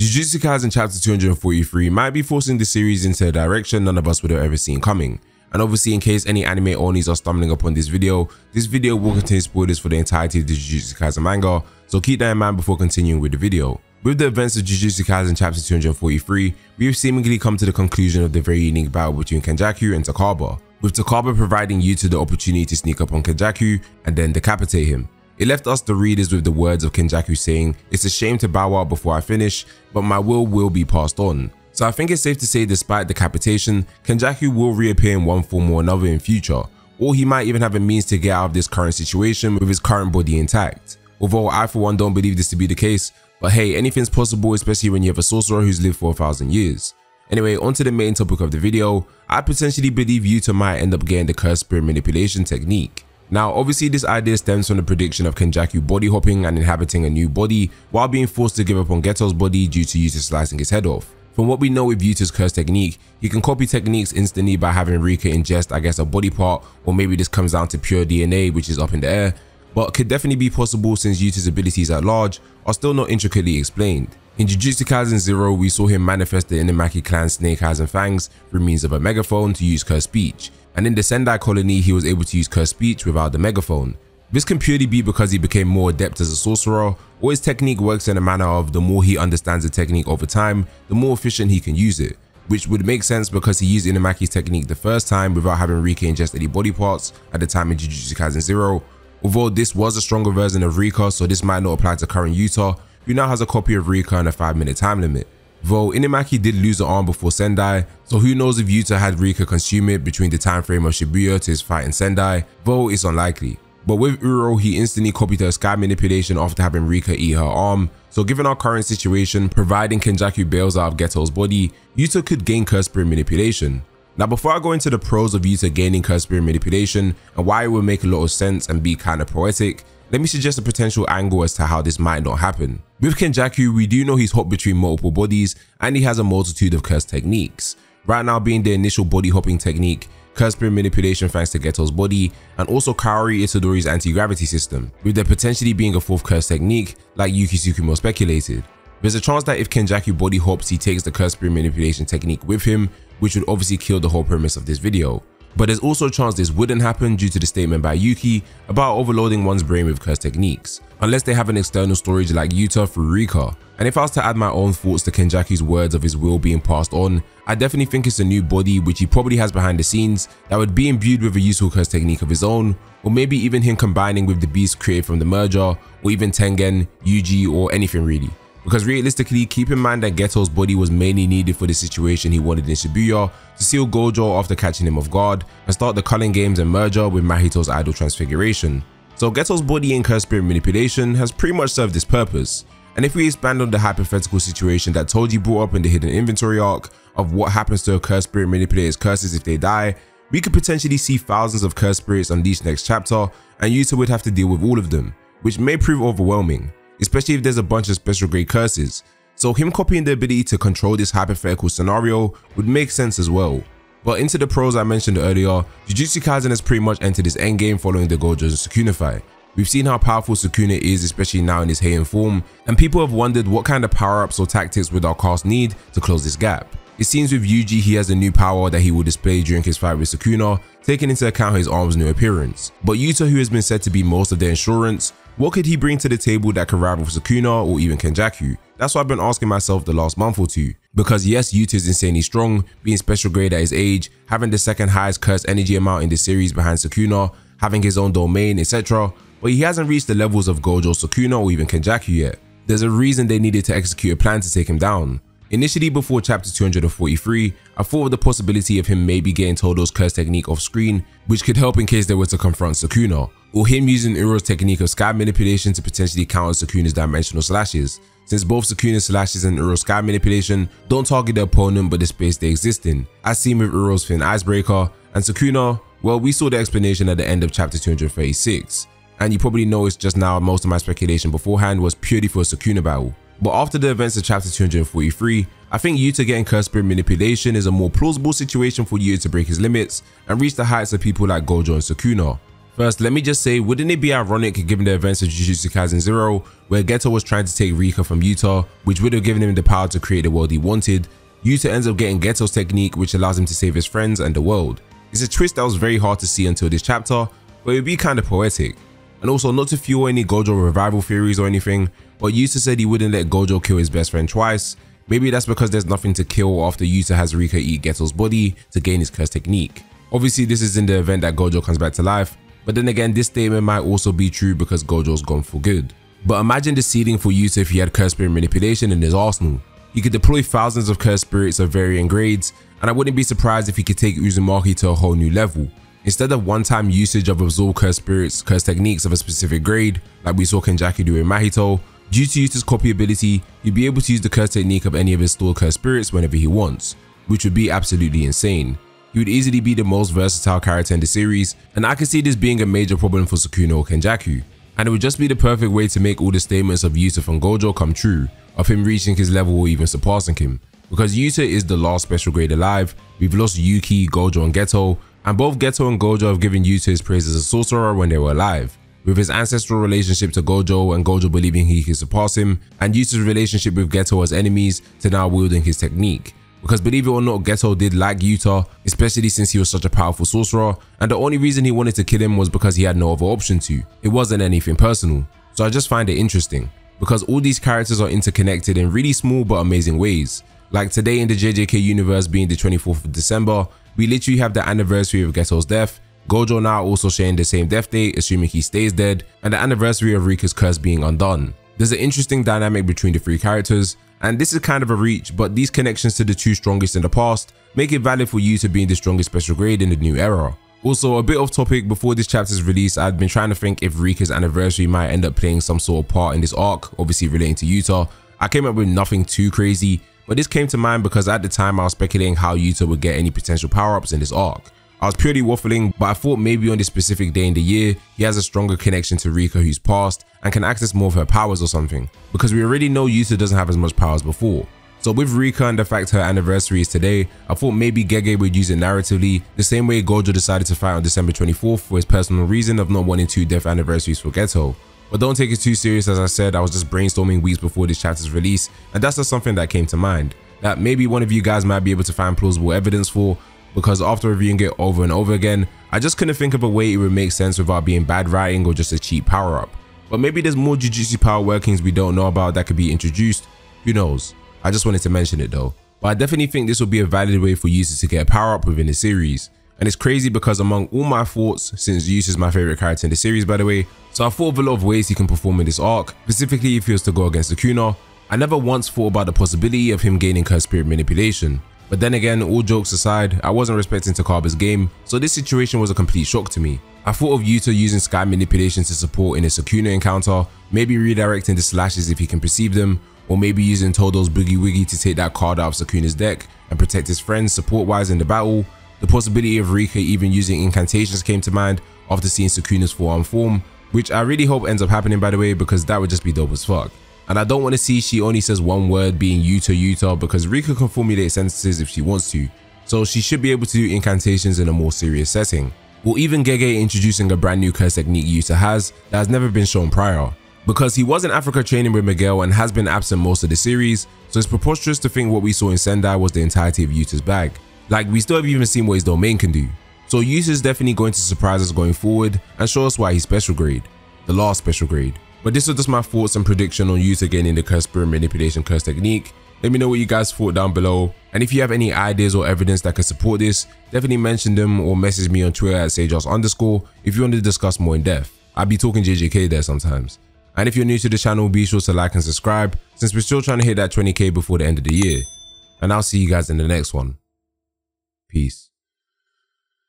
Jujutsu Kaisen Chapter 243 might be forcing the series into a direction none of us would have ever seen coming. And obviously, in case any anime onlys are stumbling upon this video will contain spoilers for the entirety of the Jujutsu Kaisen manga, so keep that in mind before continuing with the video. With the events of Jujutsu Kaisen Chapter 243, we have seemingly come to the conclusion of the very unique battle between Kenjaku and Takaba, with Takaba providing Yuta the opportunity to sneak up on Kenjaku and then decapitate him. It left us the readers with the words of Kenjaku saying, "It's a shame to bow out before I finish, but my will be passed on." So I think it's safe to say despite decapitation, Kenjaku will reappear in one form or another in future, or he might even have a means to get out of this current situation with his current body intact. Although I for one don't believe this to be the case, but hey, anything's possible, especially when you have a sorcerer who's lived for 1,000 years. Anyway, onto the main topic of the video. I potentially believe Yuta might end up getting the cursed spirit manipulation technique. Now obviously this idea stems from the prediction of Kenjaku body hopping and inhabiting a new body while being forced to give up on Geto's body due to Yuta slicing his head off. From what we know with Yuta's curse technique, he can copy techniques instantly by having Rika ingest I guess a body part, or maybe this comes down to pure DNA which is up in the air, but could definitely be possible since Yuta's abilities at large are still not intricately explained. In Jujutsu Kaisen 0, we saw him manifest the Inumaki clan's snake eyes and fangs through means of a megaphone to use cursed speech, and in the Sendai colony he was able to use cursed speech without the megaphone. This can purely be because he became more adept as a sorcerer, or his technique works in a manner of the more he understands the technique over time, the more efficient he can use it, which would make sense because he used Inumaki's technique the first time without having Rika ingest any body parts at the time in Jujutsu Kaisen 0, although this was a stronger version of Rika, so this might not apply to current Yuta, who now has a copy of Rika and a 5-minute time limit. Though Inumaki did lose an arm before Sendai, so who knows if Yuta had Rika consume it between the time frame of Shibuya to his fight in Sendai, though it's unlikely. But with Uro, he instantly copied her sky manipulation after having Rika eat her arm, so given our current situation, providing Kenjaku bails out of Geto's body, Yuta could gain cursed spirit manipulation. Now before I go into the pros of Yuta gaining cursed spirit manipulation and why it would make a lot of sense and be kinda poetic, let me suggest a potential angle as to how this might not happen. With Kenjaku, we do know he's hopped between multiple bodies and he has a multitude of cursed techniques. Right now being the initial body hopping technique, cursed spirit manipulation thanks to Geto's body, and also Kaori Itadori's anti-gravity system, with there potentially being a fourth cursed technique like Yuki Tsukumo speculated. There's a chance that if Kenjaku body hops, he takes the cursed spirit manipulation technique with him, which would obviously kill the whole premise of this video. But there's also a chance this wouldn't happen due to the statement by Yuki about overloading one's brain with cursed techniques, unless they have an external storage like Yuta through Rika. And if I was to add my own thoughts to Kenjaku's words of his will being passed on, I definitely think it's a new body which he probably has behind the scenes that would be imbued with a useful curse technique of his own, or maybe even him combining with the beasts created from the merger, or even Tengen, Yuji, or anything really. Because realistically, keep in mind that Geto's body was mainly needed for the situation he wanted in Shibuya to seal Gojo after catching him off guard and start the Culling Games and merger with Mahito's idol transfiguration. So Geto's body in cursed spirit manipulation has pretty much served this purpose. And if we expand on the hypothetical situation that Toji brought up in the hidden inventory arc of what happens to a cursed spirit manipulator's curses if they die, we could potentially see thousands of cursed spirits unleashed next chapter, and Yuta would have to deal with all of them, which may prove overwhelming, especially if there's a bunch of special grade curses. So him copying the ability to control this hypothetical scenario would make sense as well. But into the pros I mentioned earlier, Jujutsu Kaisen has pretty much entered its endgame following the Gojo and Sukuna fight. We've seen how powerful Sukuna is, especially now in his Heian form, and people have wondered what kind of power-ups or tactics would our cast need to close this gap. It seems with Yuji he has a new power that he will display during his fight with Sukuna, taking into account his arm's new appearance. But Yuta, who has been said to be most of their insurance, what could he bring to the table that could rival Sukuna or even Kenjaku? That's what I've been asking myself the last month or two. Because yes, Yuta is insanely strong, being special grade at his age, having the second highest cursed energy amount in the series behind Sukuna, having his own domain, etc. But he hasn't reached the levels of Gojo, Sukuna, or even Kenjaku yet. There's a reason they needed to execute a plan to take him down. Initially before chapter 243, I thought of the possibility of him maybe getting Todo's curse technique off screen, which could help in case they were to confront Sukuna, or him using Uro's technique of sky manipulation to potentially counter Sukuna's dimensional slashes, since both Sukuna's slashes and Uro's sky manipulation don't target the opponent but the space they exist in, as seen with Uro's Thin Icebreaker, and Sukuna, well, we saw the explanation at the end of chapter 236, and you probably noticed just now most of my speculation beforehand was purely for a Sukuna battle. But after the events of chapter 243, I think Yuta getting cursed spirit manipulation is a more plausible situation for Yuta to break his limits and reach the heights of people like Gojo and Sukuna. First, let me just say, wouldn't it be ironic given the events of Jujutsu Kaisen 0, where Geto was trying to take Rika from Yuta, which would have given him the power to create the world he wanted. Yuta ends up getting Geto's technique, which allows him to save his friends and the world. It's a twist that was very hard to see until this chapter, but it would be kind of poetic. And also, not to fuel any Gojo revival theories or anything, but Yuta said he wouldn't let Gojo kill his best friend twice. Maybe that's because there's nothing to kill after Yuta has Rika eat Geto's body to gain his curse technique. Obviously, this is in the event that Gojo comes back to life, but then again, this statement might also be true because Gojo's gone for good. But imagine the ceiling for Yuta if he had curse spirit manipulation in his arsenal. He could deploy thousands of curse spirits of varying grades, and I wouldn't be surprised if he could take Uzumaki to a whole new level. Instead of one-time usage of absorb curse spirits, curse techniques of a specific grade, like we saw Kenjaku do in Mahito, due to Yuta's copy ability, he'd be able to use the curse technique of any of his stored curse spirits whenever he wants, which would be absolutely insane. He would easily be the most versatile character in the series, and I can see this being a major problem for Sukuna or Kenjaku. And it would just be the perfect way to make all the statements of Yuta from Gojo come true, of him reaching his level or even surpassing him. Because Yuta is the last special grade alive, we've lost Yuki, Gojo and Geto, and both Geto and Gojo have given Yuta his praise as a sorcerer when they were alive. With his ancestral relationship to Gojo and Gojo believing he could surpass him, and Yuta's relationship with Geto as enemies to now wielding his technique. Because believe it or not, Geto did like Yuta, especially since he was such a powerful sorcerer, and the only reason he wanted to kill him was because he had no other option to. It wasn't anything personal. So I just find it interesting, because all these characters are interconnected in really small but amazing ways. Like today in the JJK universe being the 24th of December, we literally have the anniversary of Geto's death, Gojo now also sharing the same death date assuming he stays dead, and the anniversary of Rika's curse being undone. There's an interesting dynamic between the three characters, and this is kind of a reach, but these connections to the two strongest in the past make it valid for Yuta being the strongest special grade in the new era. Also, a bit off topic, before this chapter's release, I'd been trying to think if Rika's anniversary might end up playing some sort of part in this arc, obviously relating to Yuta. I came up with nothing too crazy, but this came to mind because at the time I was speculating how Yuta would get any potential power-ups in this arc. I was purely waffling, but I thought maybe on this specific day in the year, he has a stronger connection to Rika who's passed and can access more of her powers or something, because we already know Yuta doesn't have as much power as before. So with Rika and the fact her anniversary is today, I thought maybe Gege would use it narratively, the same way Gojo decided to fight on December 24th for his personal reason of not wanting 2 death anniversaries for Geto. But don't take it too serious, as I said, I was just brainstorming weeks before this chapter's release, and that's just something that came to mind, that maybe one of you guys might be able to find plausible evidence for, because after reviewing it over and over again, I just couldn't think of a way it would make sense without being bad writing or just a cheap power up. But maybe there's more Jujutsu power workings we don't know about that could be introduced, who knows. I just wanted to mention it though. But I definitely think this will be a valid way for Yuta to get a power up within the series. And it's crazy because among all my thoughts, since Yuta is my favorite character in the series by the way, so I thought of a lot of ways he can perform in this arc, specifically if he was to go against Sukuna. I never once thought about the possibility of him gaining curse spirit manipulation. But then again, all jokes aside, I wasn't respecting Takaba's game, so this situation was a complete shock to me. I thought of Yuta using sky manipulation to support in a Sukuna encounter, maybe redirecting the slashes if he can perceive them, or maybe using Todo's Boogie Wiggy to take that card out of Sukuna's deck and protect his friends support-wise in the battle. The possibility of Rika even using incantations came to mind after seeing Sukuna's forearm form, which I really hope ends up happening by the way, because that would just be dope as fuck. And I don't want to see she only says one word being Yuta, because Rika can formulate sentences if she wants to, so she should be able to do incantations in a more serious setting. Or even Gege introducing a brand new curse technique Yuta has that has never been shown prior. Because he was in Africa training with Miguel and has been absent most of the series, so it's preposterous to think what we saw in Sendai was the entirety of Yuta's bag. Like, we still haven't even seen what his domain can do. So Yuta is definitely going to surprise us going forward and show us why he's special grade, the last special grade. But this was just my thoughts and prediction on Yuta gaining the curse spirit manipulation curse technique. Let me know what you guys thought down below, and if you have any ideas or evidence that could support this, definitely mention them or message me on Twitter at SageArtz_ if you want to discuss more in depth. I'll be talking JJK there sometimes. And if you're new to the channel, be sure to like and subscribe, since we're still trying to hit that 20k before the end of the year. And I'll see you guys in the next one. Peace.